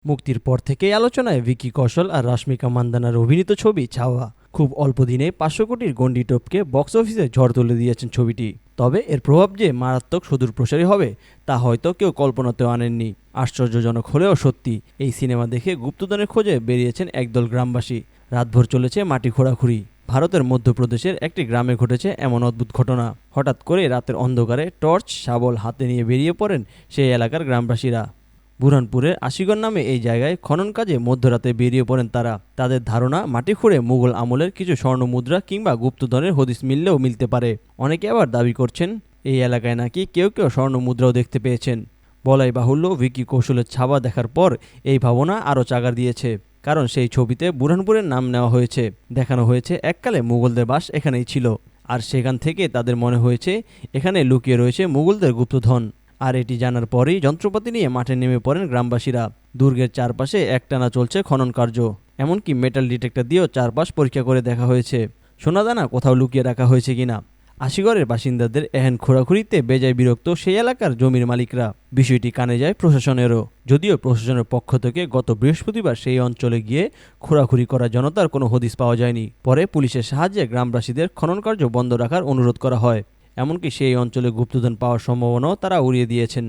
মুক্তির পর থেকেই আলোচনায় ভিকি কৌশল আর রাশমিকা মান্দানার অভিনীত ছবি ছাওয়া। খুব অল্প দিনে 500 কোটির গণ্ডি টপকে বক্স অফিসে ঝড় তুলে দিয়েছেন ছবিটি। তবে এর প্রভাব যে মারাত্মক সুদূরপ্রসারী হবে তা হয়তো কেউ কল্পনাতেও আনেননি। আশ্চর্যজনক হলেও সত্যি, এই সিনেমা দেখে গুপ্তধনের খোঁজে বেরিয়েছেন একদল গ্রামবাসী। রাতভর চলেছে মাটি খোঁড়াখুড়ি। ভারতের মধ্যপ্রদেশের একটি গ্রামে ঘটেছে এমন অদ্ভুত ঘটনা। হঠাৎ করে রাতের অন্ধকারে টর্চ শাবল হাতে নিয়ে বেরিয়ে পড়েন সেই এলাকার গ্রামবাসীরা। বুরহানপুরের আশিগড় নামে এই জায়গায় খনন কাজে মধ্যরাতে বেরিয়ে পড়েন তারা। তাদের ধারণা, মাটি খুঁড়ে মুঘল আমলের কিছু স্বর্ণ মুদ্রা কিংবা গুপ্তধনের হদিস মিললেও মিলতে পারে। অনেকে আবার দাবি করছেন এই এলাকায় নাকি কেউ কেউ স্বর্ণ মুদ্রাও দেখতে পেয়েছেন। বলাই বাহুল্য, ভিকি কৌশলের ছাওয়া দেখার পর এই ভাবনা আরও চাগার দিয়েছে। কারণ সেই ছবিতে বুরহানপুরের নাম নেওয়া হয়েছে, দেখানো হয়েছে এককালে মুঘলদের বাস এখানেই ছিল। আর সেখান থেকে তাদের মনে হয়েছে এখানে লুকিয়ে রয়েছে মুঘলদের গুপ্তধন। আর এটি জানার পরেই যন্ত্রপাতি নিয়ে মাঠে নেমে পড়েন গ্রামবাসীরা। দুর্গের চারপাশে একটানা চলছে খনন কার্য। এমনকি মেটাল ডিটেক্টর দিয়েও চারপাশ পরীক্ষা করে দেখা হয়েছে সোনাদানা কোথাও লুকিয়ে রাখা হয়েছে কিনা। আশিগড়ের বাসিন্দাদের এহেন খোঁড়াখুড়িতে বেজায় বিরক্ত সেই এলাকার জমির মালিকরা। বিষয়টি কানে যায় প্রশাসনেরও। যদিও প্রশাসনের পক্ষ থেকে গত বৃহস্পতিবার সেই অঞ্চলে গিয়ে খোঁড়াখুড়ি করা জনতার কোনো হদিস পাওয়া যায়নি। পরে পুলিশের সাহায্যে গ্রামবাসীদের খনন কার্য বন্ধ রাখার অনুরোধ করা হয়। এমনকি সেই অঞ্চলে গুপ্তধন পাওয়ার সম্ভাবনাও তারা উড়িয়ে দিয়েছেন।